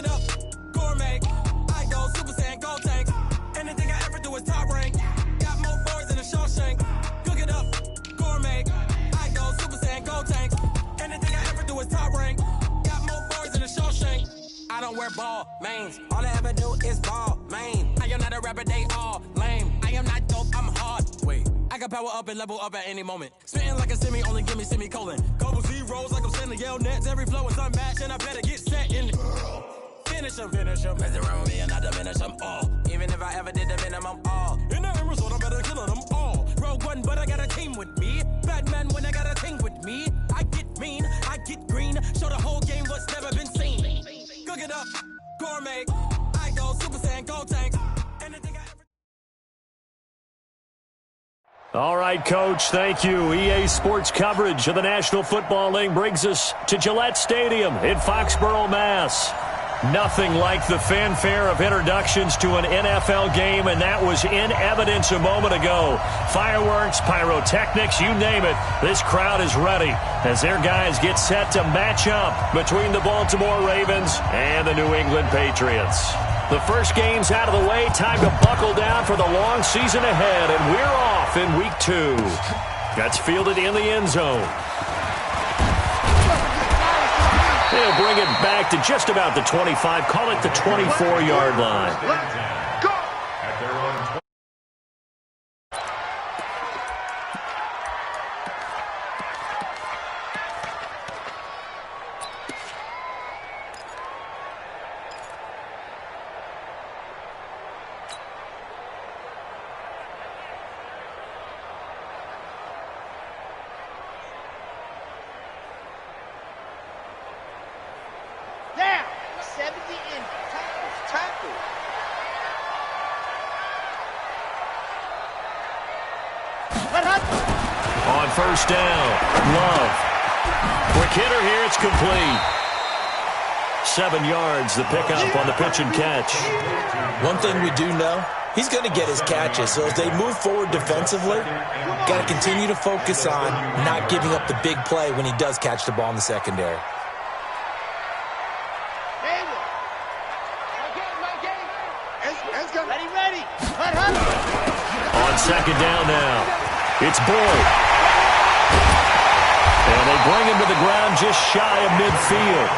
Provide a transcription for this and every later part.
it up, gourmet. I go Super Saiyan, gold tanks. Anything I ever do is top rank. Got more boys than a Shawshank. Cook it up, gourmet. I go Super Saiyan, gold tanks. Anything I ever do is top rank. Got more boys than a Shawshank. I don't wear ball mains. All I ever do is ball main. I am not a rapper, they all lame. I am not dope, I'm hard. Wait, I can power up and level up at any moment. Spitting like a semi, only give me semicolon. Couple zeros like I'm sending yell nets. Every flow is unmatched and I better get set in. Finish them. Mess around with me and I diminish them all. Even if I ever did the minimum all. In the end result, I better kill them all. Rogue One, but I got a team with me. Batman when I got a team with me. I get mean, I get green. Show the whole game what's never been seen. Cook it up, gourmet. I go Super Saiyan, gold tanks. Anything I ever... All right, Coach, thank you. EA Sports coverage of the National Football League brings us to Gillette Stadium in Foxborough, Mass. Nothing like the fanfare of introductions to an NFL game, and that was in evidence a moment ago. Fireworks, pyrotechnics, you name it. This crowd is ready as their guys get set to match up between the Baltimore Ravens and the New England Patriots. The first game's out of the way. Time to buckle down for the long season ahead, and we're off in Week 2. That's fielded in the end zone. They'll bring it back to just about the 25. Call it the 24-yard line. Let's go! On first down, Love. Quick hitter here, it's complete. 7 yards, the pickup on the pitch and catch. One thing we do know, he's going to get his catches. So as they move forward defensively, got to continue to focus on not giving up the big play when he does catch the ball in the secondary. On second down now, it's Boyd. And they bring him to the ground just shy of midfield.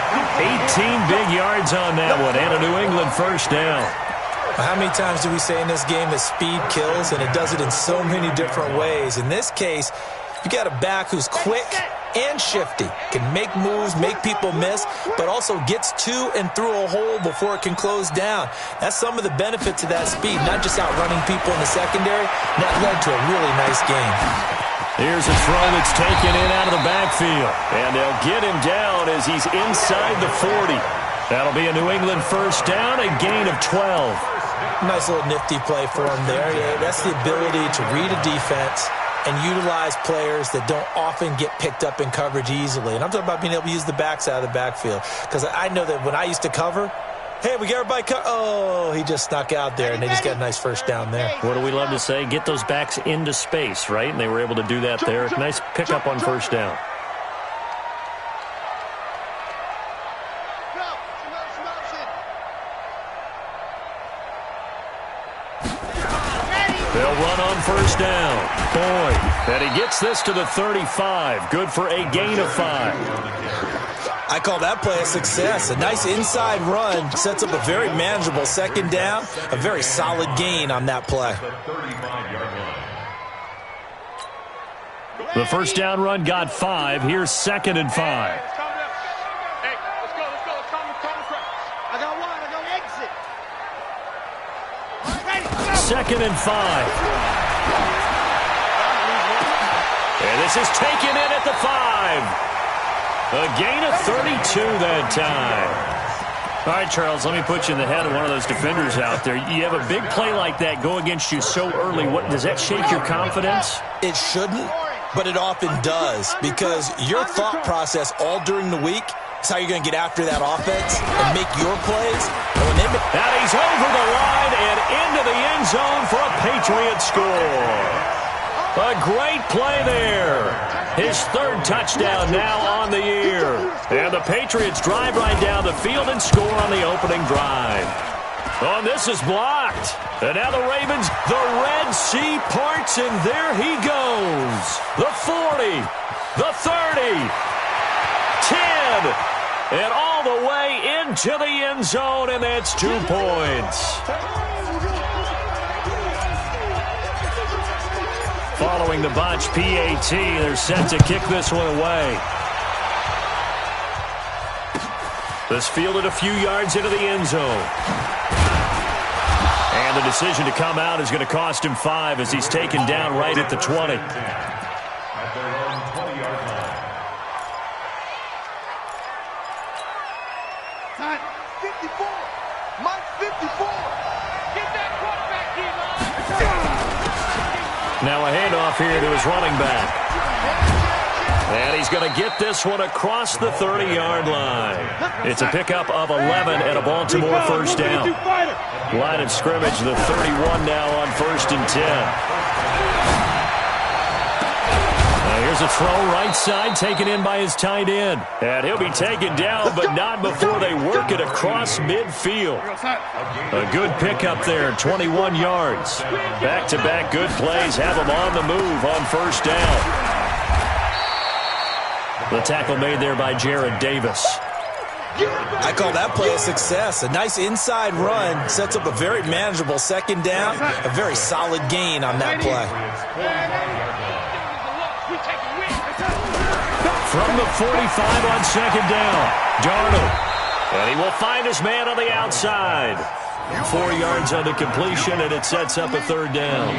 18 big yards on that one, and a New England first down. How many times do we say in this game that speed kills, and it does it in so many different ways? In this case, you got a back who's quick and shifty, can make moves, make people miss, but also gets to and through a hole before it can close down. That's some of the benefits of that speed, not just outrunning people in the secondary. That led to a really nice game. Here's a throw that's taken in out of the backfield, and they'll get him down as he's inside the 40. That'll be a New England first down, a gain of 12. Nice little nifty play for him there. Yeah, that's the ability to read a defense and utilize players that don't often get picked up in coverage easily. And I'm talking about being able to use the backside of the backfield. Because I know that when I used to cover, hey, we got everybody covered. Oh, he just snuck out there, and they just got a nice first down there. What do we love to say? Get those backs into space, right? And they were able to do that there. Nice pickup on first down. They'll run on first down. Boyd. And he gets this to the 35. Good for a gain of 5. I call that play a success. A nice inside run sets up a very manageable second down. A very solid gain on that play. The first down run got 5. Here's 2nd and 5. Second and 5. And this is taken in at the 5. A gain of 32 that time. All right, Charles, let me put you in the head of one of those defenders out there. You have a big play like that go against you so early. What does that shake your confidence? It shouldn't, but it often does, because your thought process all during the week is how you're going to get after that offense and make your plays. Now he's over the line and into the end zone for a Patriot score. A great play there. His third touchdown now on the year. And the Patriots drive right down the field and score on the opening drive. Oh, this is blocked. And now the Ravens, the Red Sea parts, and there he goes. The 40, the 30, 10, and all the way into the end zone, and that's 2 points. Following the botch PAT, they're set to kick this one away. This fielded a few yards into the end zone. And the decision to come out is going to cost him 5 as he's taken down right at the 20. Time 54. Mike 54. Get that quarterback here, Now a handoff here to his running back. And he's going to get this one across the 30-yard line. It's a pickup of 11 and a Baltimore first down. Line of scrimmage, the 31 now on 1st and 10. Now here's a throw right side taken in by his tight end. And he'll be taken down, but not before they work it across midfield. A good pickup there, 21 yards. Back-to-back good plays have him on the move on first down. The tackle made there by Jared Davis. I call that play a success. A nice inside run sets up a very manageable second down. A very solid gain on that play. From the 45 on second down, Darnold. And he will find his man on the outside. 4 yards on the completion, and it sets up a third down.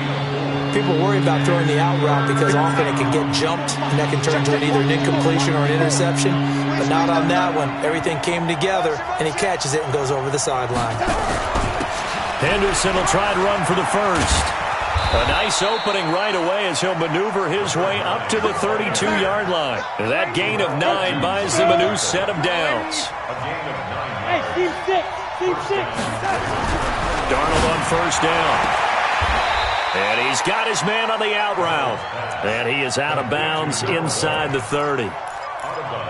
People worry about throwing the out route because often it can get jumped, and that can turn into either an incompletion or an interception. But not on that one. Everything came together, and he catches it and goes over the sideline. Henderson will try and run for the first. A nice opening right away as he'll maneuver his way up to the 32-yard line. That gain of 9 buys them a new set of downs. Hey, Team 6. Team 6. Darnold on first down. And he's got his man on the out route. And he is out of bounds inside the 30.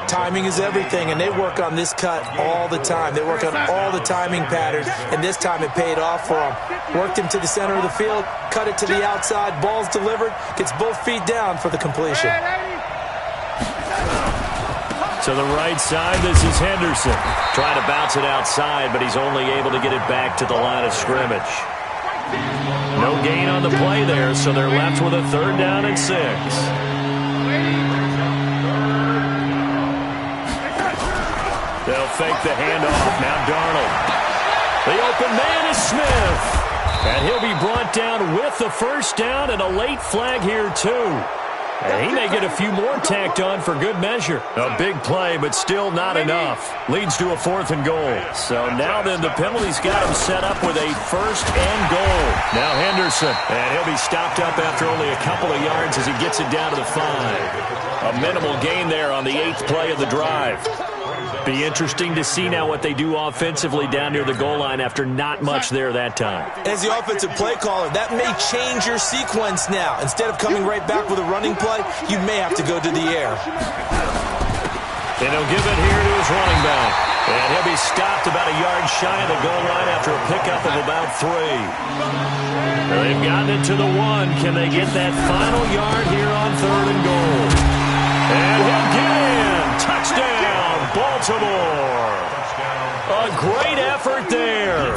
Timing is everything, and they work on this cut all the time. They work on all the timing patterns, and this time it paid off for him. Worked him to the center of the field, cut it to the outside, ball's delivered, gets both feet down for the completion. To the right side, this is Henderson. Trying to bounce it outside, but he's only able to get it back to the line of scrimmage. No gain on the play there, so they're left with a third down and 6. They'll fake the handoff. Now Darnold. The open man is Smith. And he'll be brought down with the first down and a late flag here, too. And he may get a few more tacked on for good measure. A big play, but still not enough. Leads to a 4th and goal. So now then the penalty's got him set up with a 1st and goal. Now Henderson. And he'll be stopped up after only a couple of yards as he gets it down to the 5. A minimal gain there on the 8th play of the drive. Be interesting to see now what they do offensively down near the goal line after not much there that time. As the offensive play caller, that may change your sequence now. Instead of coming right back with a running play, you may have to go to the air. And he'll give it here to his running back. And he'll be stopped about a yard shy of the goal line after a pickup of about 3. Now they've gotten it to the 1. Can they get that final yard here on 3rd and goal? And he'll get in. Touchdown, Baltimore. A great effort there.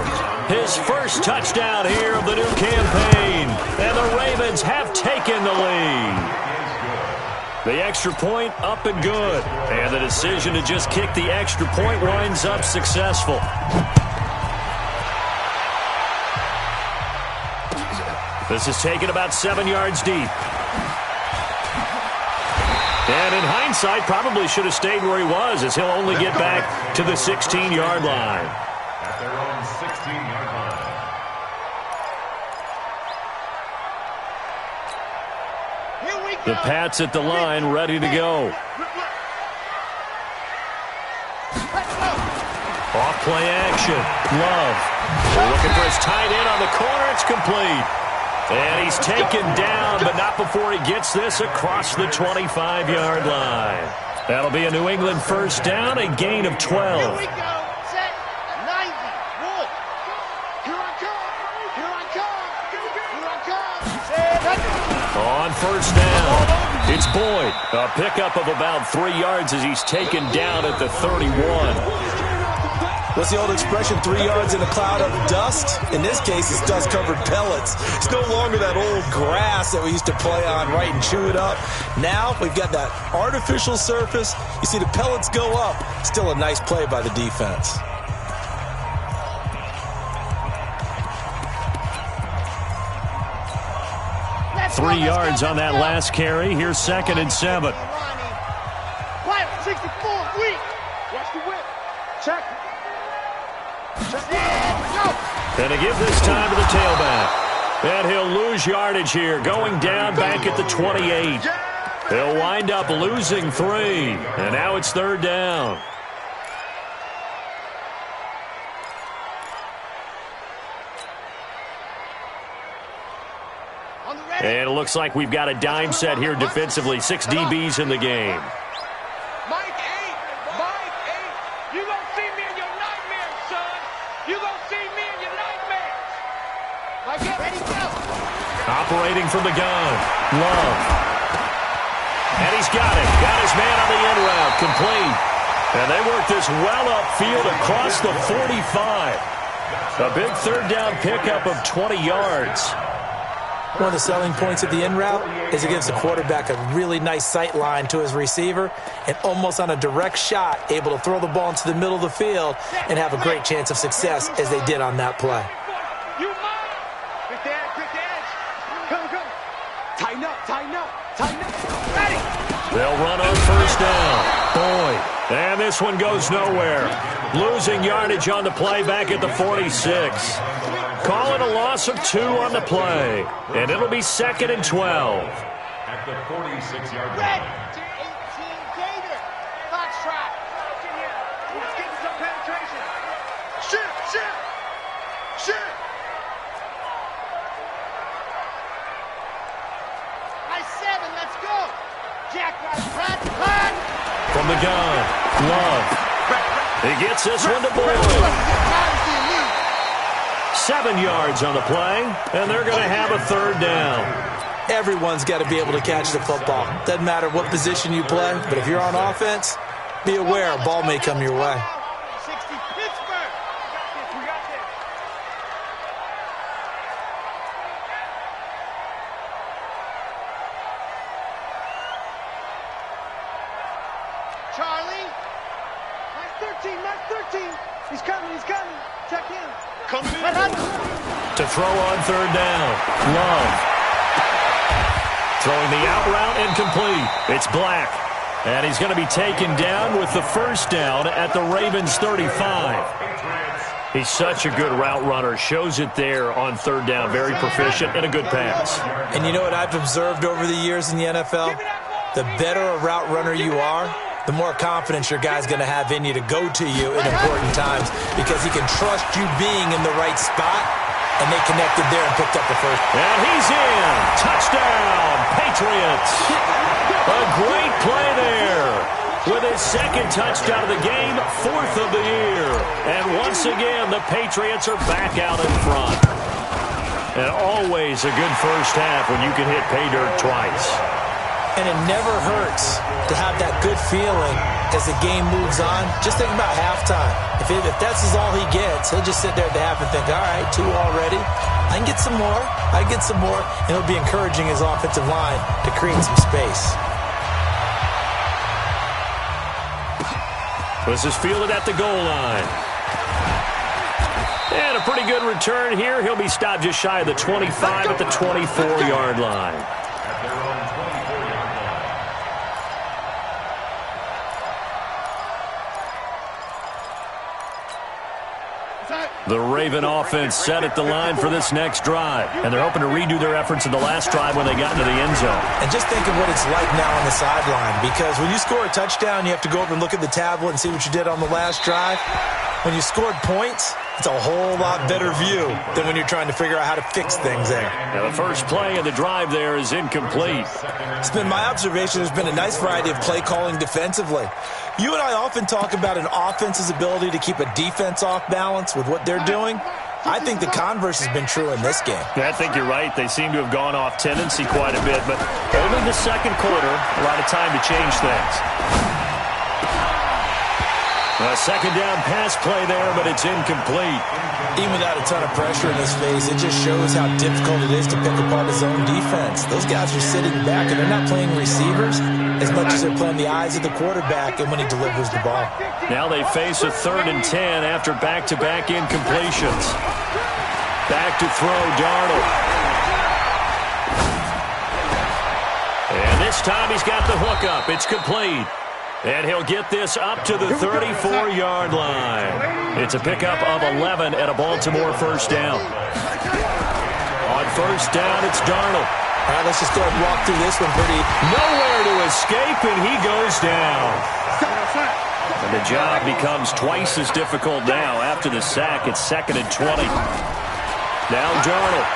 His first touchdown here of the new campaign. And the Ravens have taken the lead. The extra point up and good. And the decision to just kick the extra point winds up successful. This is taken about 7 yards deep. And in hindsight, probably should have stayed where he was, as he'll only get back to the 16-yard line. At their own 16-yard line. The Pats at the line, ready to go. Off play action. Love. Looking for his tight end on the corner. It's complete. And he's taken down, but not before he gets this across the 25-yard line. That'll be a New England first down, a gain of 12. Here we go. Set. 90. Wolf. Here I come. Here I come. Here I come. On first down, it's Boyd. A pickup of about 3 yards as he's taken down at the 31. What's the old expression, 3 yards in a cloud of dust? In this case, it's dust-covered pellets. It's no longer that old grass that we used to play on, right, and chew it up. Now we've got that artificial surface. You see the pellets go up. Still a nice play by the defense. Let's 3 go, yards let's on go, that let's go. last carry. Here's 2nd and 7. Quiet, 64, weak. Watch the whip. Check. And to give this time to the tailback. And he'll lose yardage here, going down back at the 28. He'll wind up losing 3. And now it's 3rd down. And it looks like we've got a dime set here defensively. 6 DBs in the game. Mike 8. You gonna see me in your nightmares, son. You gonna see me in your nightmares. Mike 8, ready, go. Operating from the gun. Love. And he's got it. Got his man on the in route. Complete. And they work this well upfield across the 45. A big 3rd down pickup of 20 yards. One of the selling points of the in route is it gives the quarterback a really nice sight line to his receiver and almost on a direct shot able to throw the ball into the middle of the field and have a great chance of success as they did on that play. You mine. Quick the edge. Come. Tighten up. Ready. They'll run on first down. Boyd. And this one goes nowhere. Losing yardage on the play back at the 46. Calling a loss of 2 on the play. And it'll be 2nd and 12. At the 46-yard Red. line. 18 Gator. Foxtrot. Let's get some penetration. Shoot. Nice 7. Let's go. Jackrabbit. Plat. From the gun. Love. He gets this one to Boyd. 7 yards on the play, and they're going to have a 3rd down. Everyone's got to be able to catch the football. Doesn't matter what position you play, but if you're on offense, be aware a ball may come your way. 60 Pittsburgh. We got this. Charlie. Nice 13. He's coming. Check in. Coming in. To throw on 3rd down. Love. Throwing the out route incomplete. It's Black. And he's going to be taken down with the first down at the Ravens 35. He's such a good route runner. Shows it there on 3rd down. Very proficient and a good pass. And you know what I've observed over the years in the NFL? The better a route runner you are, the more confidence your guy's going to have in you to go to you in important times because he can trust you being in the right spot, and they connected there and picked up the first. And he's in. Touchdown, Patriots. A great play there. With his 2nd touchdown of the game, 4th of the year. And once again, the Patriots are back out in front. And always a good first half when you can hit pay dirt twice. And it never hurts to have that good feeling as the game moves on. Just think about halftime. If that's all he gets, he'll just sit there at the half and think, all right, 2 already. I can get some more. And it'll be encouraging his offensive line to create some space. This is fielded at the goal line. And a pretty good return here. He'll be stopped just shy of the 25 at the 24-yard line. At their own 24-yard line. The Raven offense set at the line for this next drive. And they're hoping to redo their efforts in the last drive when they got into the end zone. And just think of what it's like now on the sideline, because when you score a touchdown, you have to go over and look at the tablet and see what you did on the last drive. When you scored points, it's a whole lot better view than when you're trying to figure out how to fix things there. Now the first play of the drive there is incomplete. It's been my observation there's been a nice variety of play calling defensively. You and I often talk about an offense's ability to keep a defense off balance with what they're doing. I think the converse has been true in this game. I think you're right. They seem to have gone off tendency quite a bit, but only the second quarter, a lot of time to change things. A second down pass play there, but it's incomplete. Even without a ton of pressure in his face, it just shows how difficult it is to pick apart his own defense. Those guys are sitting back, and they're not playing receivers as much as they're playing the eyes of the quarterback and when he delivers the ball. Now they face a 3rd and 10 after back-to-back incompletions. Back to throw, Darnold. And this time he's got the hook up. It's complete. And he'll get this up to the 34-yard line. It's a pickup of 11 and a Baltimore first down. On first down, it's Darnold. All right, let's just go ahead and walk through this one pretty. Nowhere to escape, and he goes down. And the job becomes twice as difficult now. After the sack, it's 2nd and 20. Now Darnold.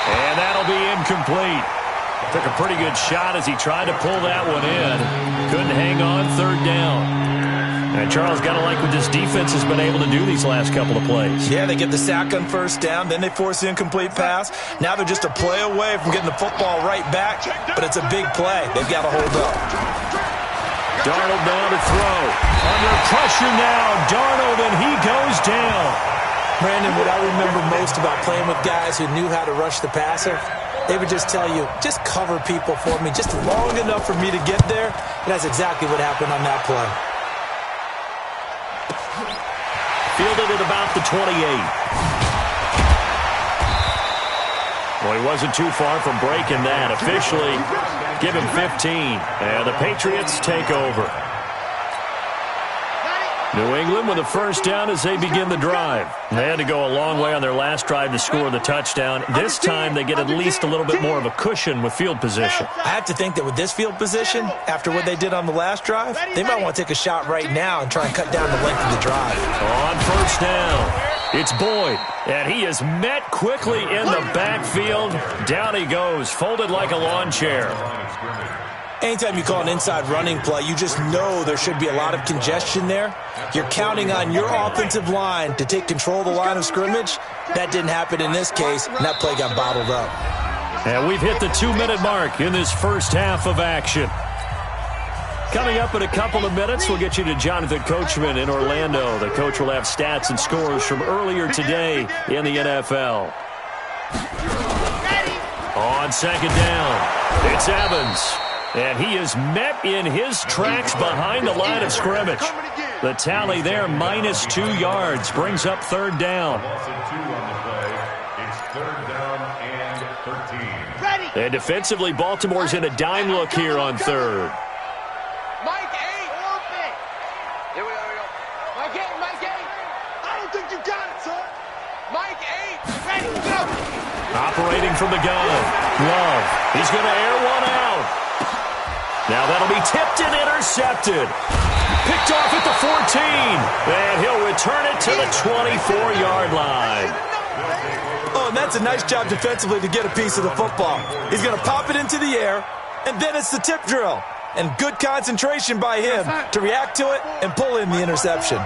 And that'll be incomplete. Took a pretty good shot as he tried to pull that one in. Couldn't hang on, 3rd down. And Charles, got to like what this defense has been able to do these last couple of plays. Yeah, they get the sack on first down, then they force the incomplete pass. Now they're just a play away from getting the football right back, but it's a big play. They've got to hold up. Darnold down to throw. Under pressure now, Darnold, and he goes down. Brandon, what I remember most about playing with guys who knew how to rush the passer, they would just tell you, just cover people for me, just long enough for me to get there. And that's exactly what happened on that play. Fielded at about the 28. Well, he wasn't too far from breaking that. Officially, give him 15. And the Patriots take over. New England with a first down as they begin the drive. They had to go a long way on their last drive to score the touchdown. This time they get at least a little bit more of a cushion with field position. I have to think that with this field position, after what they did on the last drive, they might want to take a shot right now and try and cut down the length of the drive. On first down, it's Boyd. And he is met quickly in the backfield. Down he goes, folded like a lawn chair. Anytime you call an inside running play, you just know there should be a lot of congestion there. You're counting on your offensive line to take control of the line of scrimmage. That didn't happen in this case, and that play got bottled up. And we've hit the 2-minute mark in this first half of action. Coming up in a couple of minutes, we'll get you to Jonathan Coachman in Orlando. The coach will have stats and scores from earlier today in the NFL. On second down, it's Evans. And he is met in his tracks behind the line of scrimmage. The tally there, -2 yards, brings up 3rd down. And defensively, Baltimore's in a dime look here on 3rd. Mike 8. Here we go. Mike 8. I don't think you got it, son. Mike 8. Ready, go. Operating from the gun. Love. He's going to air one out. Now that'll be tipped and intercepted. Picked off at the 14. And he'll return it to the 24-yard line. Oh, and that's a nice job defensively to get a piece of the football. He's going to pop it into the air, and then it's the tip drill. And good concentration by him to react to it and pull in the interception.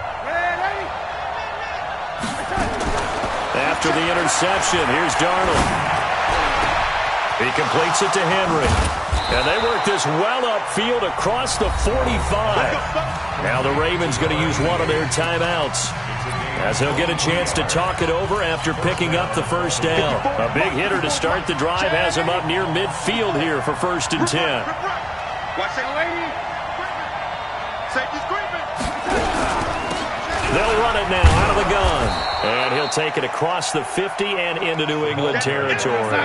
After the interception, here's Darnold. He completes it to Henry. And they work this well upfield across the 45. Now the Ravens going to use one of their timeouts, as they'll get a chance to talk it over after picking up the first down. A big hitter to start the drive has him up near midfield here for 1st and 10. Watch that lady. Safety's creeping. They'll run it now out of the gun. And he'll take it across the 50 and into New England territory.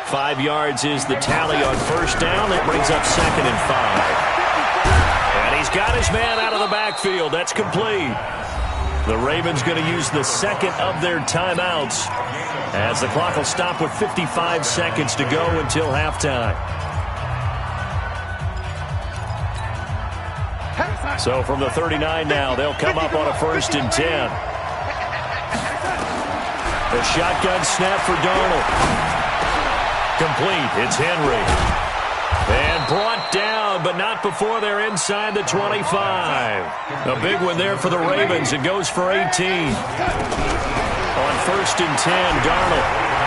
5 yards is the tally on first down. That brings up 2nd and 5. And he's got his man out of the backfield. That's complete. The Ravens going to use the second of their timeouts, as the clock will stop with 55 seconds to go until halftime. So from the 39 now, they'll come up on a 1st and 10. The shotgun snap for Darnold. Complete. It's Henry. And brought down, but not before they're inside the 25. A big one there for the Ravens. It goes for 18. On 1st and 10, Darnold.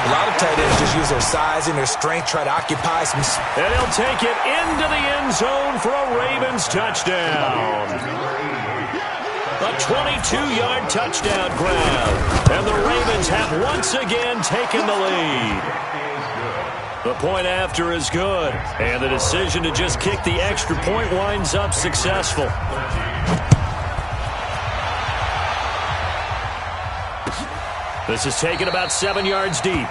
A lot of tight ends just use their size and their strength, try to occupy some. And he'll take it into the end zone for a Ravens touchdown. A 22-yard touchdown grab. And the Ravens have once again taken the lead. The point after is good. And the decision to just kick the extra point winds up successful. This is taken about 7 yards deep.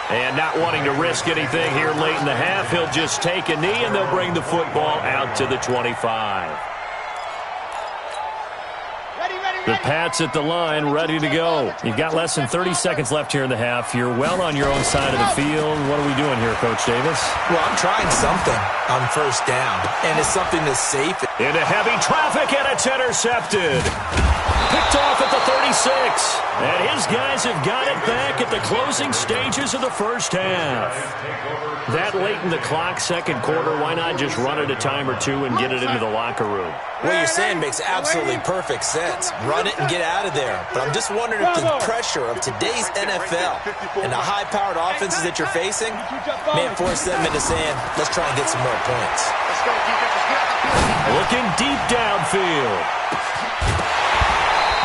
And not wanting to risk anything here late in the half, he'll just take a knee and they'll bring the football out to the 25. The Pats at the line, ready to go. You've got less than 30 seconds left here in the half. You're well on your own side of the field. What are we doing here, Coach Davis? Well, I'm trying something on 1st down, and it's something that's safe. Into heavy traffic, and it's intercepted. Picked off at the 36. And his guys have got it back at the closing stages of the 1st half. That late in the clock, 2nd quarter, why not just run it a time or two and get it into the locker room? What you're saying makes absolutely perfect sense. Run it and get out of there. But I'm just wondering if the pressure of today's NFL and the high-powered offenses that you're facing may force them into saying, let's try and get some more points. Looking deep downfield.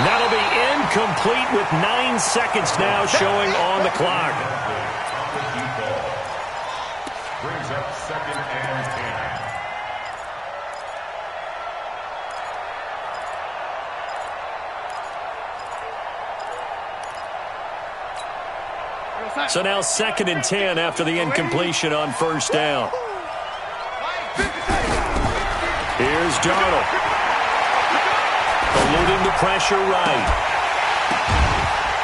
That'll be incomplete with 9 seconds now showing on the clock. Brings up 2nd and 10. So now 2nd and 10 after the incompletion on 1st down. Here's Darnold. Eluding the pressure right.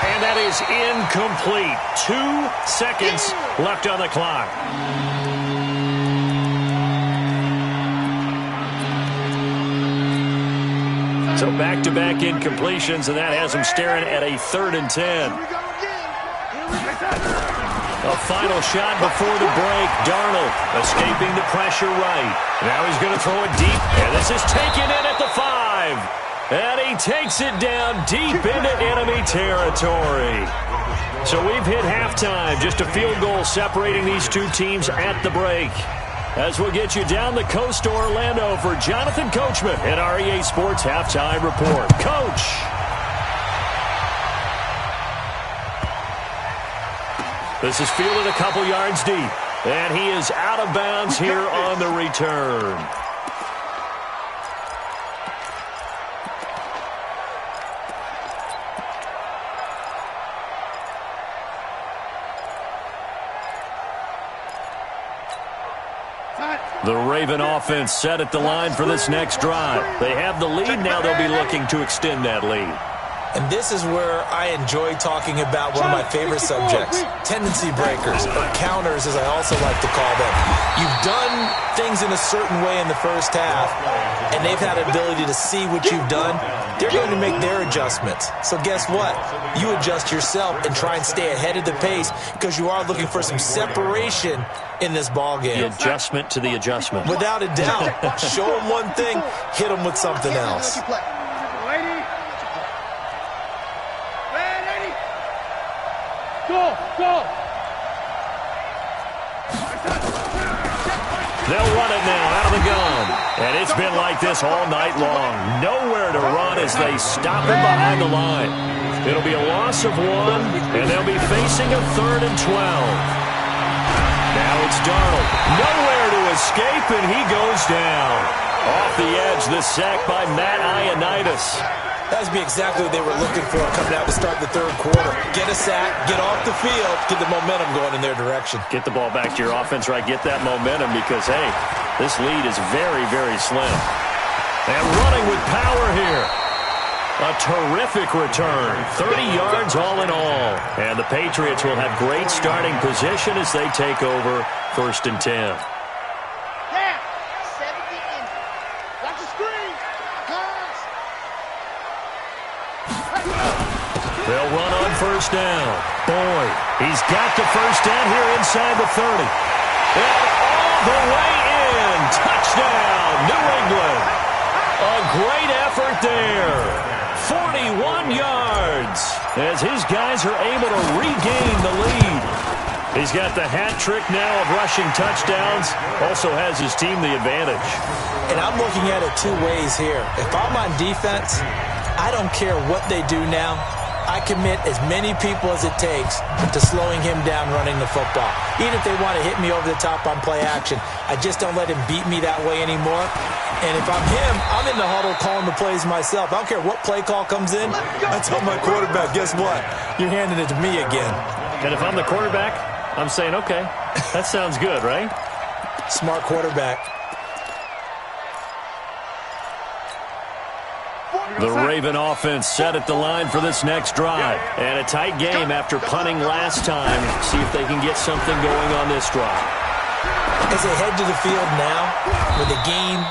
And that is incomplete. 2 seconds left on the clock. So back-to-back incompletions, and that has him staring at a 3rd and 10. A final shot before the break. Darnold escaping the pressure right. Now he's going to throw it deep, and this is taken in at the 5. And he takes it down deep into enemy territory. So we've hit halftime. Just a field goal separating these two teams at the break. As we'll get you down the coast to Orlando for Jonathan Coachman at our EA Sports Halftime Report. Coach! This is fielded a couple yards deep. And he is out of bounds here on the return. The Raven offense set at the line for this next drive. They have the lead. Now they'll be looking to extend that lead. And this is where I enjoy talking about one of my favorite subjects, tendency breakers, or counters as I also like to call them. You've done things in a certain way in the 1st half, and they've had an ability to see what you've done. They're going to make their adjustments. So guess what? You adjust yourself and try and stay ahead of the pace because you are looking for some separation in this ball game. The adjustment to the adjustment. Without a doubt. Show them one thing, hit them with something else. They'll run it now out of the gun. And it's been like this all night long. Nowhere to run as they stop him behind the line. It'll be a loss of 1, and they'll be facing a 3rd and 12. Now it's Darnold. Nowhere to escape, and he goes down. Off the edge, the sack by Matt Ioannidis. That would be exactly what they were looking for coming out to start the 3rd quarter. Get a sack, get off the field, get the momentum going in their direction. Get the ball back to your offense, right? Get that momentum because, hey, this lead is very, very slim. And running with power here. A terrific return. 30 yards all in all. And the Patriots will have great starting position as they take over 1st and 10. Yeah, 70 in. Watch the screen. They'll run on first down. Boyd, he's got the first down here inside the 30. And all the way in. Touchdown, New England. A great effort there. 41 yards as his guys are able to regain the lead. He's got the hat trick now of rushing touchdowns. Also has his team the advantage. And I'm looking at it two ways here. If I'm on defense, I don't care what they do now. I commit as many people as it takes to slowing him down running the football. Even if they want to hit me over the top on play action, I just don't let him beat me that way anymore. And if I'm him, I'm in the huddle calling the plays myself. I don't care what play call comes in. I tell my quarterback, guess what? You're handing it to me again. And if I'm the quarterback, I'm saying, okay, that sounds good, right? Smart quarterback. The Raven offense set at the line for this next drive. And a tight game after punting last time. See if they can get something going on this drive. As they head to the field now, with the game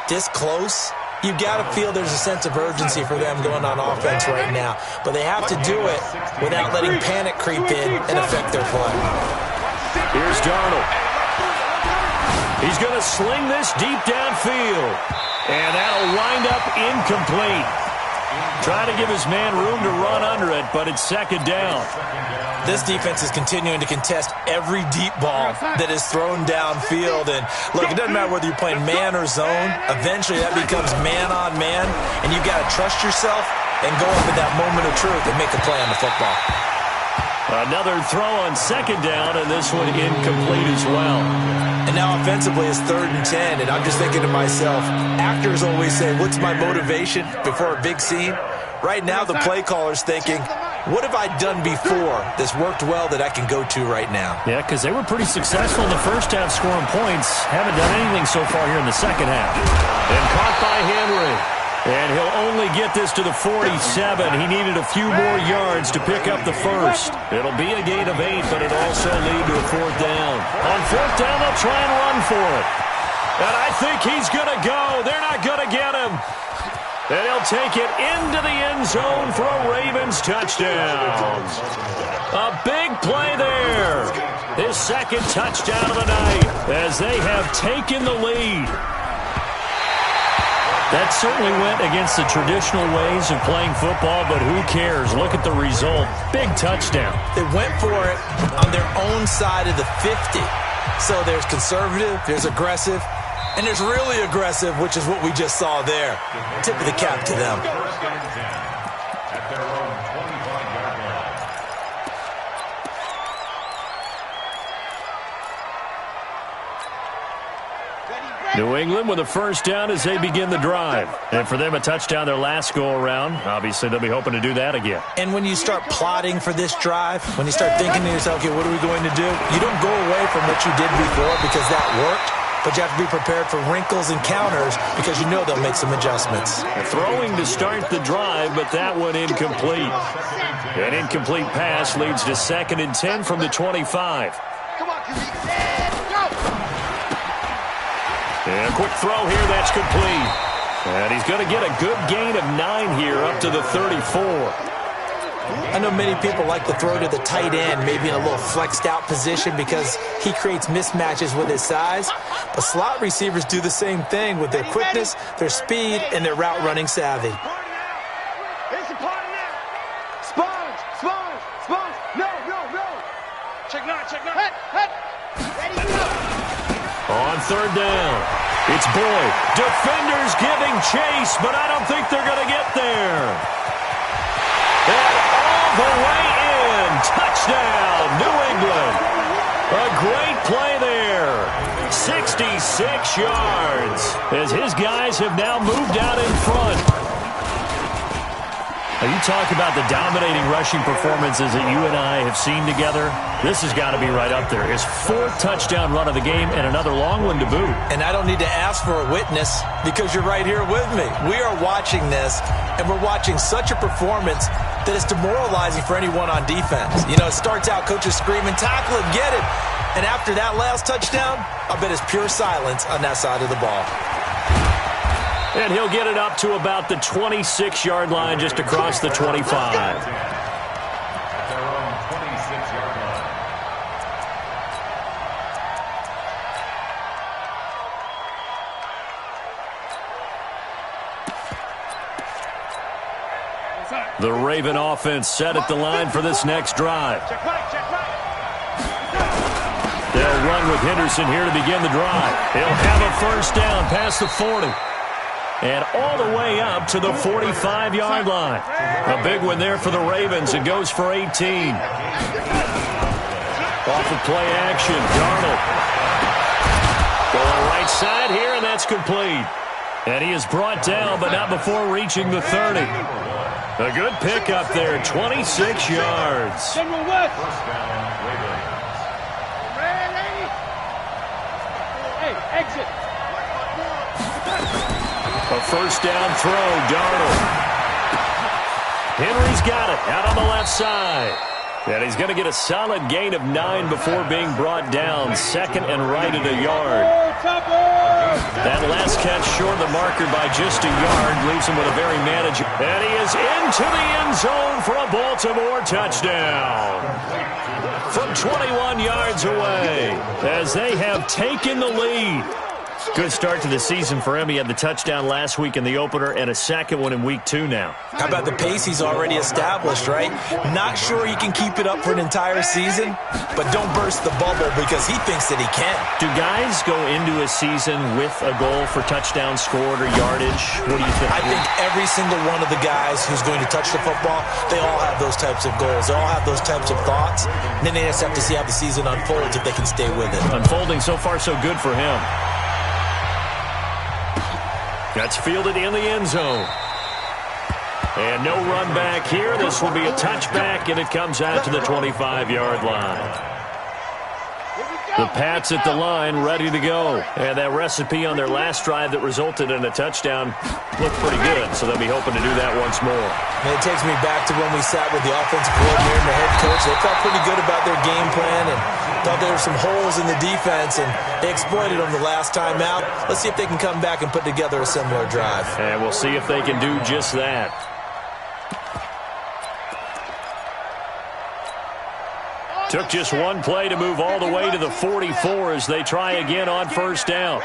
this close, you've got to feel there's a sense of urgency for them going on offense right now. But they have to do it without letting panic creep in and affect their play. Here's Darnold. He's going to sling this deep downfield. And that'll wind up incomplete. Trying to give his man room to run under it, but it's second down. This defense is continuing to contest every deep ball that is thrown downfield. And look, it doesn't matter whether you're playing man or zone. Eventually that becomes man on man, and you've got to trust yourself and go up at that moment of truth and make a play on the football. Another throw on second down, and this one incomplete as well. And now offensively it's 3rd and 10, and I'm just thinking to myself, actors always say, what's my motivation before a big scene? Right now the play caller's thinking, what have I done before that's worked well that I can go to right now? Yeah, because they were pretty successful in the first half scoring points. Haven't done anything so far here in the second half. And caught by Henry. And he'll only get this to the 47. He needed a few more yards to pick up the first. It'll be a gain of 8, but it'll also lead to a 4th down. On 4th down, they'll try and run for it. And I think he's going to go. They're not going to get him. And he'll take it into the end zone for a Ravens touchdown. A big play there. His second touchdown of the night as they have taken the lead. That certainly went against the traditional ways of playing football, but who cares? Look at the result. Big touchdown. They went for it on their own side of the 50. So there's conservative, there's aggressive, and there's really aggressive, which is what we just saw there. Tip of the cap to them. New England with a first down as they begin the drive. And for them, a touchdown their last go-around. Obviously, they'll be hoping to do that again. And when you start plotting for this drive, when you start thinking to yourself, okay, what are we going to do? You don't go away from what you did before because that worked, but you have to be prepared for wrinkles and counters because you know they'll make some adjustments. Throwing to start the drive, but that one incomplete. An incomplete pass leads to 2nd and 10 from the 25. Come on, QB. Go! And a quick throw here, that's complete. And he's going to get a good gain of 9 here up to the 34. I know many people like to throw to the tight end, maybe in a little flexed out position because he creates mismatches with his size. But slot receivers do the same thing with their quickness, their speed, and their route running savvy. It's a party now. Sponge. No. Check nine. Head. Ready, go! On 3rd down, it's Boyd. Defenders giving chase, but I don't think they're going to get there. And all the way in. Touchdown, New England. A great play there. 66 yards as his guys have now moved out in front. Now, you talk about the dominating rushing performances that you and I have seen together. This has got to be right up there. His 4th touchdown run of the game and another long one to boot. And I don't need to ask for a witness because you're right here with me. We are watching this, and we're watching such a performance that it's demoralizing for anyone on defense. You know, it starts out coaches screaming, tackle him, get it. And after that last touchdown, I bet it's pure silence on that side of the ball. And he'll get it up to about the 26-yard line just across the 25. The Raven offense set at the line for this next drive. They'll run with Henderson here to begin the drive. He'll have a first down past the 40. And all the way up to the 45-yard line. A big one there for the Ravens. It goes for 18. Off of play action, Darnold. Going right side here, and that's complete. And he is brought down, but not before reaching the 30. A good pickup there, 26 yards. First down, Ravens. Hey, exit. A first down throw, Darnold. Henry's got it out on the left side. And he's going to get a solid gain of 9 before being brought down. Second and right at a yard. That last catch short of the marker by just a yard leaves him with a very manageable. And he is into the end zone for a Baltimore touchdown. From 21 yards away as they have taken the lead. Good start to the season for him. He had the touchdown last week in the opener and a second one in week 2 now. How about the pace he's already established, right? Not sure he can keep it up for an entire season, but don't burst the bubble because he thinks that he can. Do guys go into a season with a goal for touchdown scored or yardage? What do you think? I think every single one of the guys who's going to touch the football, they all have those types of goals. They all have those types of thoughts. And then they just have to see how the season unfolds if they can stay with it. Unfolding so far so good for him. That's fielded in the end zone. And no run back here. This will be a touchback, and it comes out to the 25-yard line. The Pats at the line, ready to go. And that recipe on their last drive that resulted in a touchdown looked pretty good, so they'll be hoping to do that once more. And it takes me back to when we sat with the offensive coordinator and the head coach. They felt pretty good about their game plan and thought there were some holes in the defense, and they exploited them the last time out. Let's see if they can come back and put together a similar drive. And we'll see if they can do just that. Took just one play to move all the way to the 44 as they try again on first down.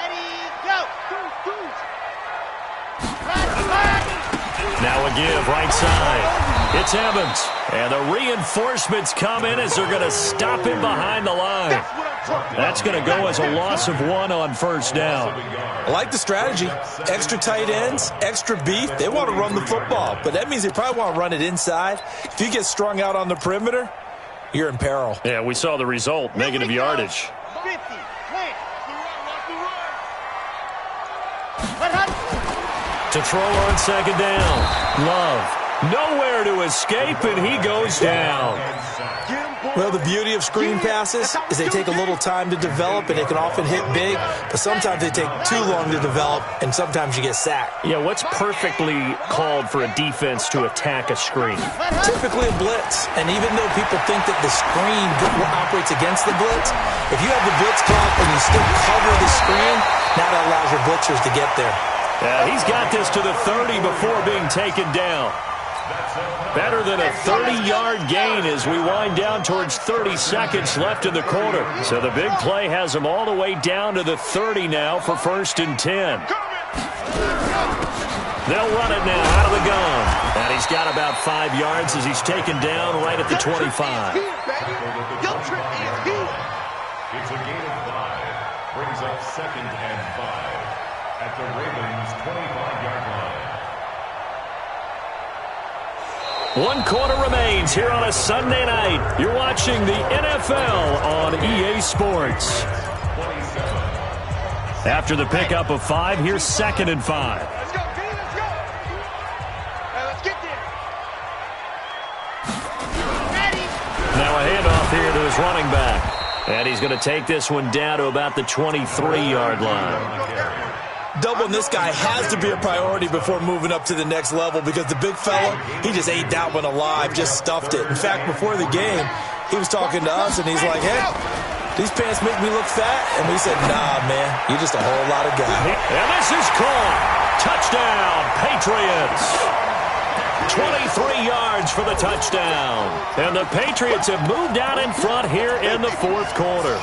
Now a give, right side. It's Evans. And the reinforcements come in as they're going to stop him behind the line. That's going to go as a loss of 1 on first down. I like the strategy. Extra tight ends, extra beef. They want to run the football, but that means they probably want to run it inside. If you get strung out on the perimeter, you're in peril. Yeah, we saw the result, negative yardage. 50, To throw on second down. Love. Nowhere to escape, and he goes down. Well, the beauty of screen passes is they take a little time to develop, and they can often hit big, but sometimes they take too long to develop, and sometimes you get sacked. Yeah, what's perfectly called for a defense to attack a screen? Typically a blitz, and even though people think that the screen operates against the blitz, if you have the blitz clock and you still cover the screen, now that allows your blitzers to get there. Yeah, he's got this to the 30 before being taken down. Better than a 30-yard gain as we wind down towards 30 seconds left in the quarter. So the big play has him all the way down to the 30 now for 1st and 10. They'll run it now out of the gun. And he's got about 5 yards as he's taken down right at the 25. It's a gain of 5. Brings up 2nd and 5 at the Ravens' 25-yard line. 1 quarter remains here on a Sunday night. You're watching the NFL on EA Sports. After the pickup of 5, here's 2nd and 5. Let's go, P. Let's go. Let's get there. Now a handoff here to his running back. And he's going to take this one down to about the 23-yard line. Doubling this guy has to be a priority before moving up to the next level because the big fella, he just ate that one alive, just stuffed it. In fact, before the game, he was talking to us, and he's like, hey, these pants make me look fat? And we said, nah, man, you're just a whole lot of guy. And this is caught. Touchdown, Patriots. 23 yards for the touchdown. And the Patriots have moved out in front here in the 4th quarter.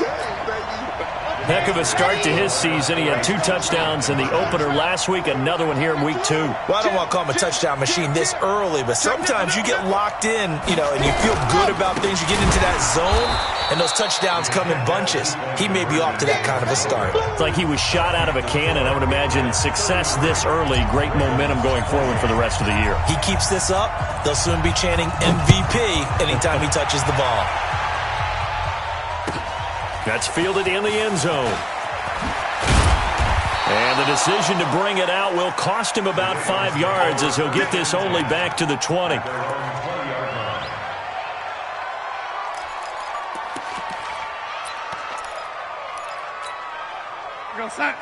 Heck of a start to his season. He had 2 touchdowns in the opener last week, another one here in week 2. Well, I don't want to call him a touchdown machine this early, but sometimes you get locked in, and you feel good about things. You get into that zone, and those touchdowns come in bunches. He may be off to that kind of a start. It's like he was shot out of a cannon. I would imagine success this early, great momentum going forward for the rest of the year. He keeps this up, they'll soon be chanting MVP anytime he touches the ball. That's fielded in the end zone. And the decision to bring it out will cost him about 5 yards as he'll get this only back to the 20.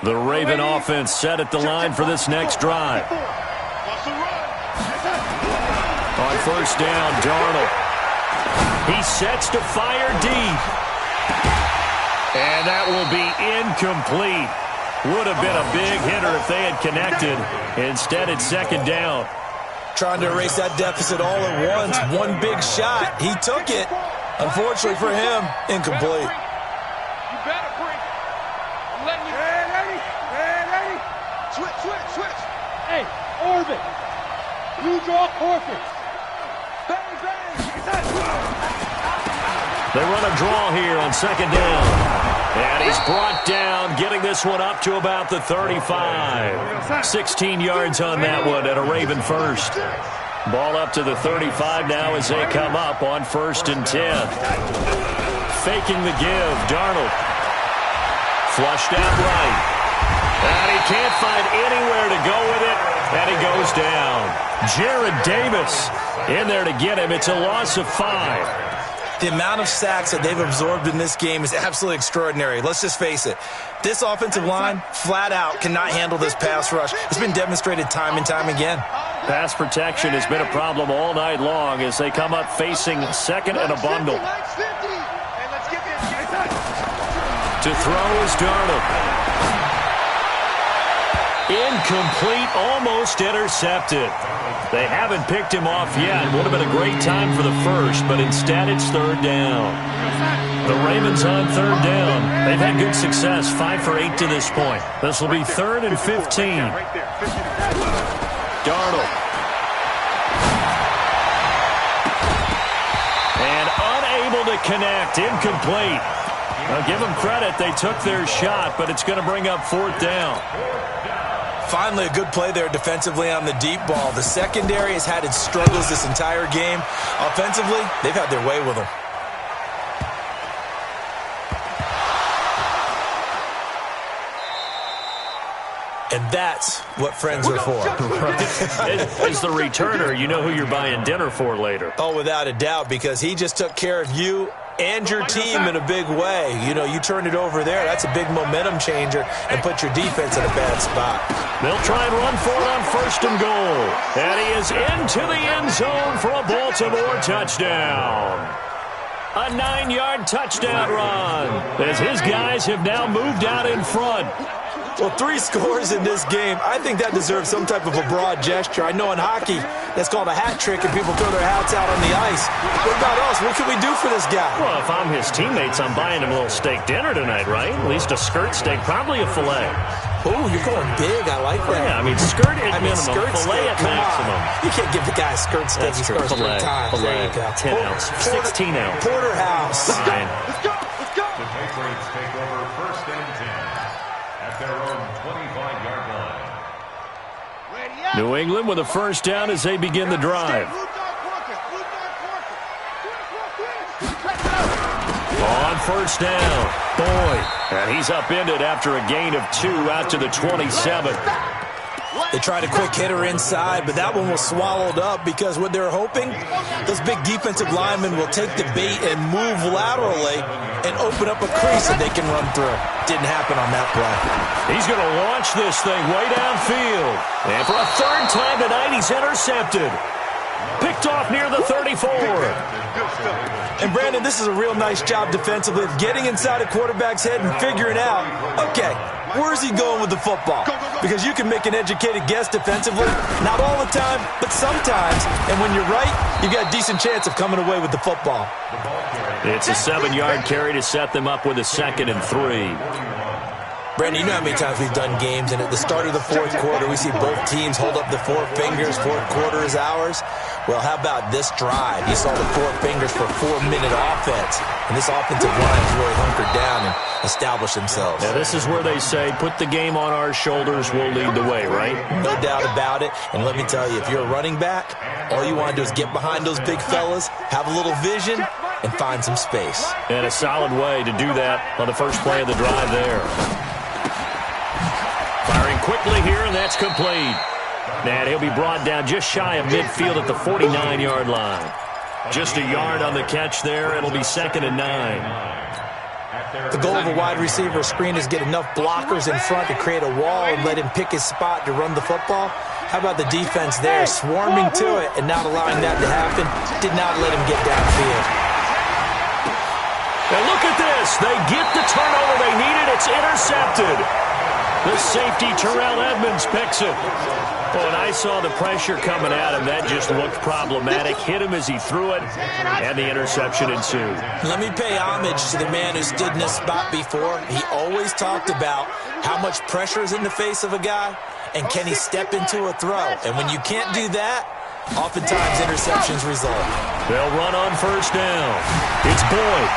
The Raven offense set at the line for this next drive. On first down, Darnold. He sets to fire deep. And that will be incomplete. Would have been a big hitter if they had connected. Instead, it's second down. Trying to erase that deficit all at once. One big shot. He took it. Unfortunately for him, incomplete. You better bring. I'm letting you. Ready. Switch. Hey, orbit. You draw Corpus. Bang. They run a draw here on second down. And he's brought down, getting this one up to about the 35. 16 yards on that one at a Raven first. Ball up to the 35 now as they come up on 1st and 10. Faking the give, Darnold. Flushed out right. And he can't find anywhere to go with it, and he goes down. Jared Davis in there to get him. It's a loss of 5. The amount of sacks that they've absorbed in this game is absolutely extraordinary. Let's just face it. This offensive line, flat out, cannot handle this pass rush. It's been demonstrated time and time again. Pass protection has been a problem all night long as they come up facing second and a bundle. To throw is Darnold. Incomplete, almost intercepted. They haven't picked him off yet. Would have been a great time for the first, but instead it's third down. The Ravens on third down. They've had good success, 5 for 8 to this point. This will be 3rd and 15. Darnold. And unable to connect, incomplete. Now give them credit, they took their shot, but it's going to bring up 4th down. Finally, a good play there defensively on the deep ball. The secondary has had its struggles this entire game. Offensively, they've had their way with them. And that's what friends are for. As the returner, you know who you're buying dinner for later. Oh, without a doubt, because he just took care of you and your team in a big way. You turn it over there. That's a big momentum changer and put your defense in a bad spot. They'll try and run for it on 1st and goal. And he is into the end zone for a Baltimore touchdown. A 9-yard touchdown run as his guys have now moved out in front. Well, 3 scores in this game. I think that deserves some type of a broad gesture. I know in hockey, that's called a hat trick, and people throw their hats out on the ice. What about us? What can we do for this guy? Well, if I'm his teammates, I'm buying him a little steak dinner tonight, right? At least a skirt steak, probably a filet. Oh, you're going big. I like that. Yeah, I mean, skirt at minimum, skirt filet steak, at maximum. You can't give the guy a skirt steak. That's He true. scores 3 times. Filet, 10 ounce, 16 ounce. Porterhouse. Fine. Let's go. The Patriots take over 1st and 10 at their own 25-yard line. New England with a first down as they begin the drive. On first down, Boyd. And he's upended after a gain of 2 out to the 27. They tried a quick hitter inside, but that one was swallowed up because what they're hoping, those big defensive linemen will take the bait and move laterally and open up a crease that they can run through. Didn't happen on that play. He's going to launch this thing way downfield. And for a 3rd time tonight, he's intercepted. Picked off near the 34. And Brandon, this is a real nice job defensively of getting inside a quarterback's head and figuring out, okay, where's he going with the football? Because you can make an educated guess defensively, not all the time, but sometimes. And when you're right, you've got a decent chance of coming away with the football. It's a 7-yard carry to set them up with a 2nd and 3. Brandon, you know how many times we've done games, and at the start of the fourth quarter, we see both teams hold up the four fingers, fourth quarter is ours. Well, how about this drive? You saw the four fingers for 4-minute offense, and this offensive line has really hunkered down and established themselves. Yeah, this is where they say, put the game on our shoulders, we'll lead the way, right? No doubt about it, and let me tell you, if you're a running back, all you want to do is get behind those big fellas, have a little vision, and find some space. And a solid way to do that on the first play of the drive there. Firing quickly here, and that's complete. And he'll be brought down just shy of midfield at the 49-yard line. Just a yard on the catch there. It'll be 2nd and 9. The goal of a wide receiver screen is get enough blockers in front to create a wall and let him pick his spot to run the football. How about the defense there, swarming to it and not allowing that to happen? Did not let him get downfield. And look at this. They get the turnover they needed. It's intercepted. The safety, Terrell Edmonds, picks it. Oh, and I saw the pressure coming at him. That just looked problematic. Hit him as he threw it, and the interception ensued. Let me pay homage to the man who stood in this spot before. He always talked about how much pressure is in the face of a guy, and can he step into a throw. And when you can't do that, oftentimes interceptions result. They'll run on first down. It's Boyd.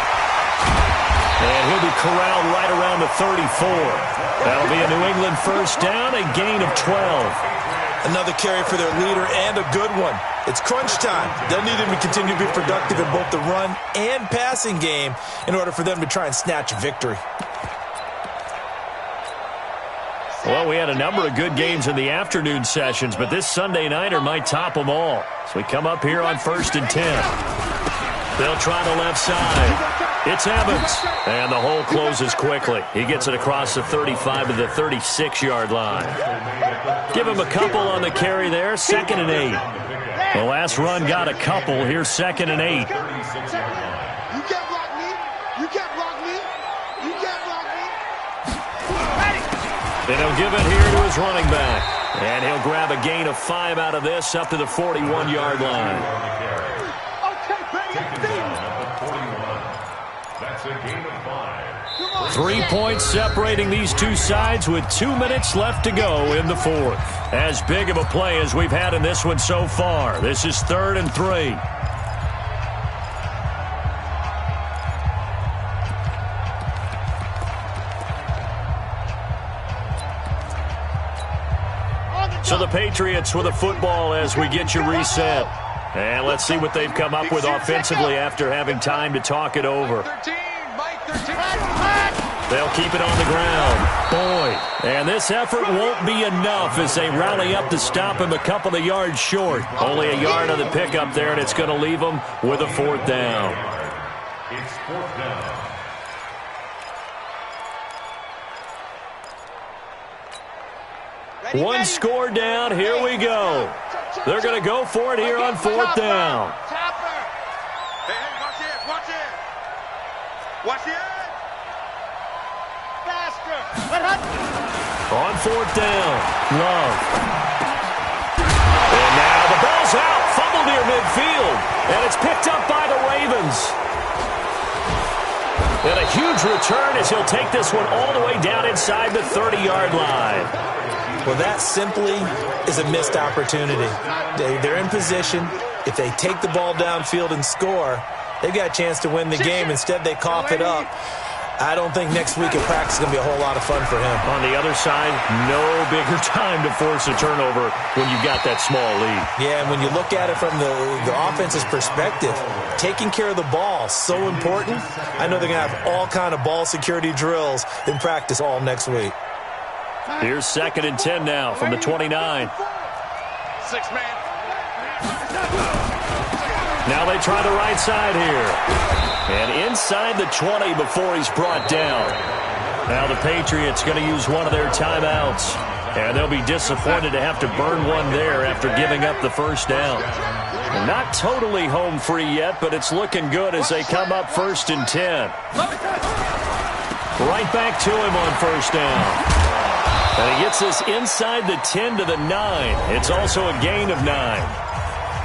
And he'll be corralled right around the 34. That'll be a New England first down, a gain of 12. Another carry for their leader, and a good one. It's crunch time. They'll need him to continue to be productive in both the run and passing game in order for them to try and snatch a victory. Well, we had a number of good games in the afternoon sessions, but this Sunday nighter might top them all. So we come up here on 1st and 10. They'll try the left side. It's Evans, and the hole closes quickly. He gets it across the 35 to the 36-yard line. Give him a couple on the carry there, 2nd and 8. The last run got a couple. Here's 2nd and 8. You can't block me. You can't block me. You can't block me. And he'll give it here to his running back. And he'll grab a gain of 5 out of this up to the 41-yard line. That's a gain of 5. 3 points separating these two sides with 2 minutes left to go in the fourth. As big of a play as we've had in this one so far. This is 3rd and 3. So the Patriots with a football as we get you reset. And let's see what they've come up with offensively after having time to talk it over. They'll keep it on the ground. Boyd. And this effort won't be enough as they rally up to stop him a couple of yards short. Only a yard on the pickup there, and it's going to leave them with a 4th down. It's 4th down. One score down. Here we go. They're going to go for it here on 4th down. Hey, watch it, watch it. Watch it. Faster. On 4th down, Love. And now the ball's out. Fumble near midfield. And it's picked up by the Ravens. And a huge return as he'll take this one all the way down inside the 30-yard line. Well, that simply is a missed opportunity. They're in position. If they take the ball downfield and score, they've got a chance to win the game. Instead, they cough it up. I don't think next week at practice is going to be a whole lot of fun for him. On the other side, no bigger time to force a turnover when you've got that small lead. Yeah, and when you look at it from the offense's perspective, taking care of the ball, so important. I know they're going to have all kind of ball security drills in practice all next week. Here's 2nd and 10 now from the 29. 6-man. Now they try the right side here. And inside the 20 before he's brought down. Now the Patriots going to use one of their timeouts. And they'll be disappointed to have to burn one there after giving up the first down. Not totally home free yet, but it's looking good as they come up 1st and 10. Right back to him on first down. And he gets this inside the 10 to the 9. It's also a gain of 9.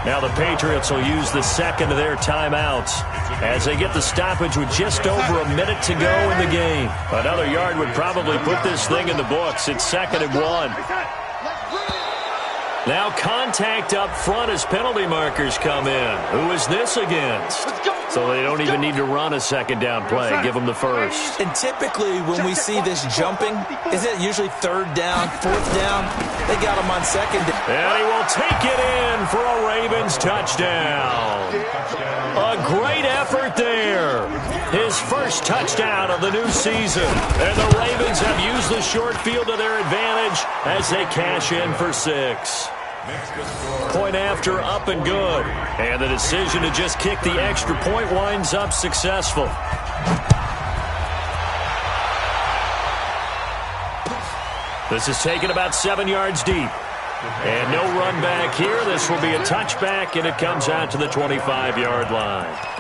Now the Patriots will use the second of their timeouts as they get the stoppage with just over a minute to go in the game. Another yard would probably put this thing in the books. It's 2nd and 1. Now contact up front as penalty markers come in. Who is this against? So they don't even need to run a second down play. Give them the first. And typically when we see this jumping, isn't it usually 3rd down, 4th down? They got him on 2nd down. And he will take it in for a Ravens touchdown. A great effort there. His first touchdown of the new season. And the Ravens have used the short field to their advantage as they cash in for 6. Point after, up and good. And the decision to just kick the extra point winds up successful. This is taken about 7 yards deep. And no run back here. This will be a touchback, and it comes out to the 25-yard line.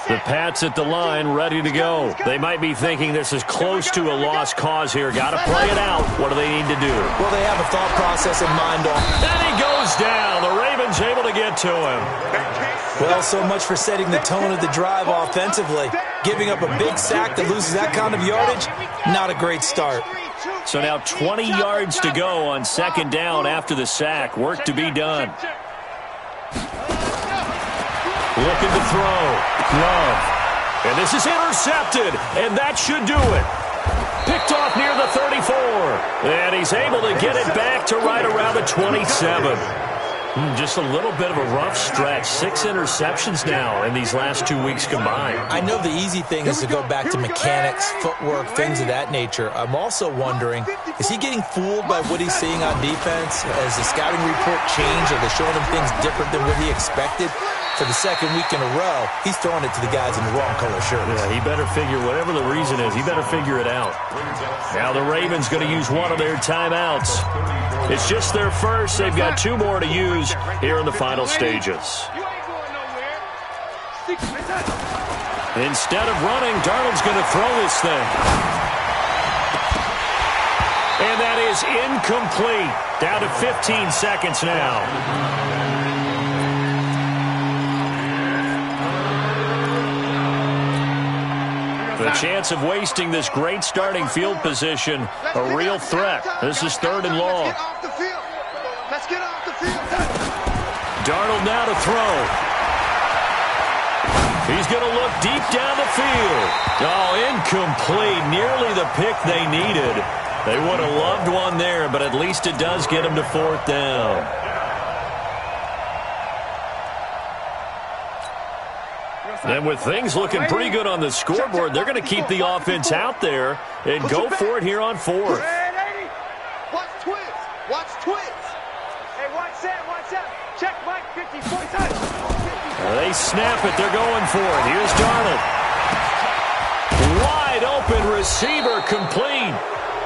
The Pats at the line, ready to go. They might be thinking this is close to a lost cause here. Got to play it out. What do they need to do? Well, they have a thought process in mind. And he goes down. The Ravens able to get to him. Well, so much for setting the tone of the drive offensively. Giving up a big sack that loses that kind of yardage, not a great start. So now 20 yards to go on 2nd down after the sack. Work to be done. Looking to throw. Love. And this is intercepted. And that should do it. Picked off near the 34. And he's able to get it back to right around the 27. Just a little bit of a rough stretch. 6 interceptions now in these last 2 weeks combined. I know the easy thing is to go back to mechanics, footwork, things of that nature. I'm also wondering, is he getting fooled by what he's seeing on defense? Has the scouting report changed? Are they showing him things different than what he expected? For the 2nd week in a row, he's throwing it to the guys in the wrong color shirts. Yeah, he better figure, whatever the reason is, he better figure it out. Now the Ravens going to use one of their timeouts. It's just their first. They've got 2 more to use here in the final stages. Instead of running, Darnold's going to throw this thing. And that is incomplete. Down to 15 seconds now. The chance of wasting this great starting field position, a real threat. This is 3rd and long. Let's get off the field. Darnold now to throw. He's going to look deep down the field. Oh, incomplete. Nearly the pick they needed. They would have loved one there, but at least it does get them to 4th down. And with things looking pretty good on the scoreboard, they're going to keep the offense out there and go for it here on 4th. Watch twist. Watch twist. Hey, watch that. Check Mike 50, 40 times. They snap it. They're going for it. Here's Darnold. Wide open receiver complete.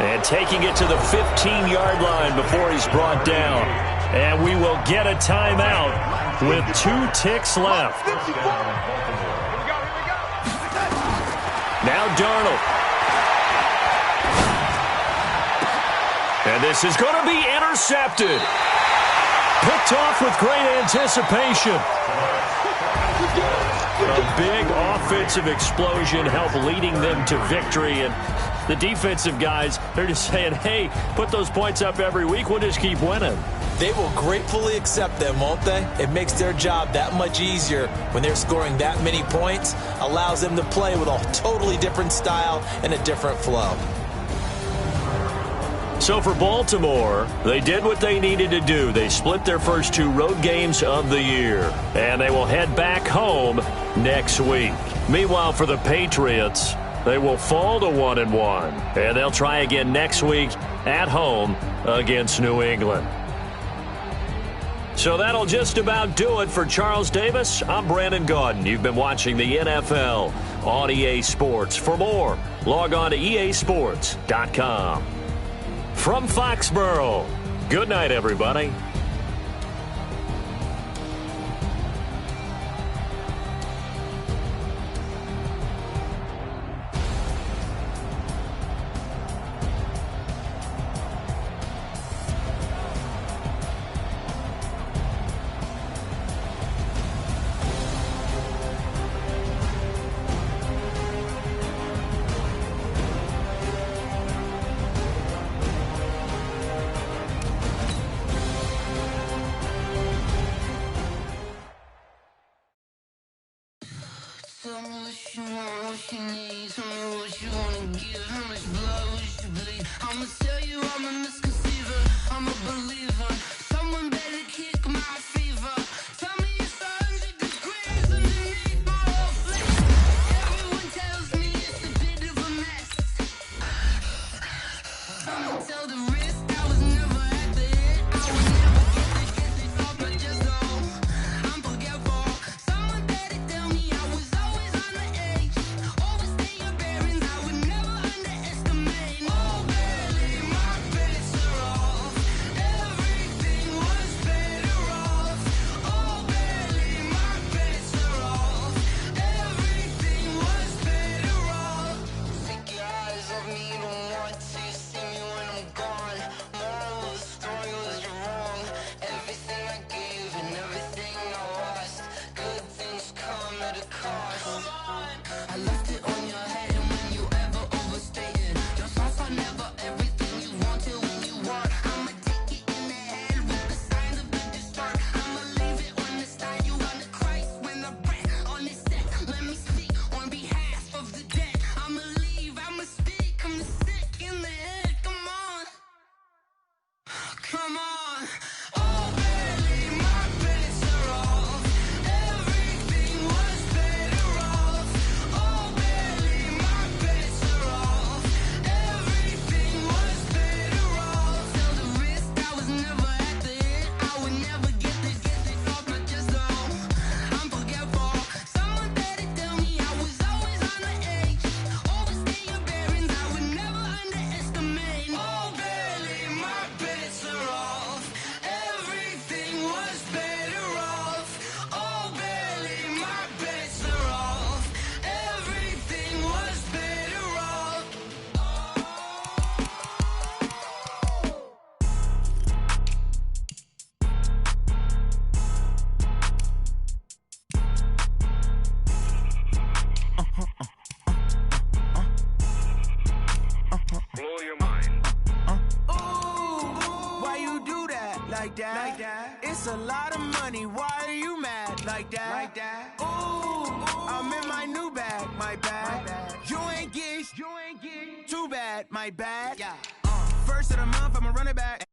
And taking it to the 15-yard line before he's brought down. And we will get a timeout with 2 ticks left. Now Darnold. And this is going to be intercepted. Picked off with great anticipation. A big offensive explosion helped leading them to victory. And the defensive guys, they're just saying, hey, put those points up every week. We'll just keep winning. They will gratefully accept them, won't they? It makes their job that much easier when they're scoring that many points. Allows them to play with a totally different style and a different flow. So for Baltimore, they did what they needed to do. They split their first 2 road games of the year, and they will head back home next week. Meanwhile, for the Patriots, they will fall to 1-1, and they'll try again next week at home against New England. So that'll just about do it for Charles Davis. I'm Brandon Gaudin. You've been watching the NFL on EA Sports. For more, log on to easports.com. From Foxborough, good night, everybody. Tell me what you want, what you need. Tell me what you wanna give. How much blood would you bleed? I'ma tell you I'm a misconceiver. I'm a believer. Someone better kick my fever. Tell me it's 100 degrees underneath my whole flesh. Everyone tells me it's a bit of a mess. I'ma tell the risk I was never at the hit. I would never get this off my chest. I'm forgetful. Someone better tell me I was always on the edge. Overstay your bearings, I would never underestimate. Oh, barely, my bets are off. Everything was better off. Oh, barely, my bets are off. Everything was better off. Take your eyes off me, don't want to see me when I'm gone. Moral of the story was you're wrong. Everything I gave and everything I lost. Good things come at a cost. I left it on your head, and when you ever overstay it, your thoughts are never everything you want till when you want. I'ma take it in the head with the signs of the distort. I'ma leave it on the side. You on the Christ when the breath on this set. Let me speak on behalf of the dead. I'ma leave, I'ma speak. I'm sick in the head. Come on, come on. Oh, barely, my bets are off. Everything was better off. Oh, barely, my bets are off. Everything was better off. Tell the risk I was never at the hit. I would never get this off my chest. I'm forgetful. Someone better tell me I was always on the edge. Overstay your bearings, I would never underestimate. Oh, barely, my bets are off. Everything was better off. Oh, barely, my bets are off. Everything was better off. Blow your mind. Why you do that like that? Like that? It's a lot of money. Why are you mad like that? Like that? Ooh, I'm in my new bag. My bad. You ain't geek. Too bad. My bad. Yeah. First of the month, I'ma run it back.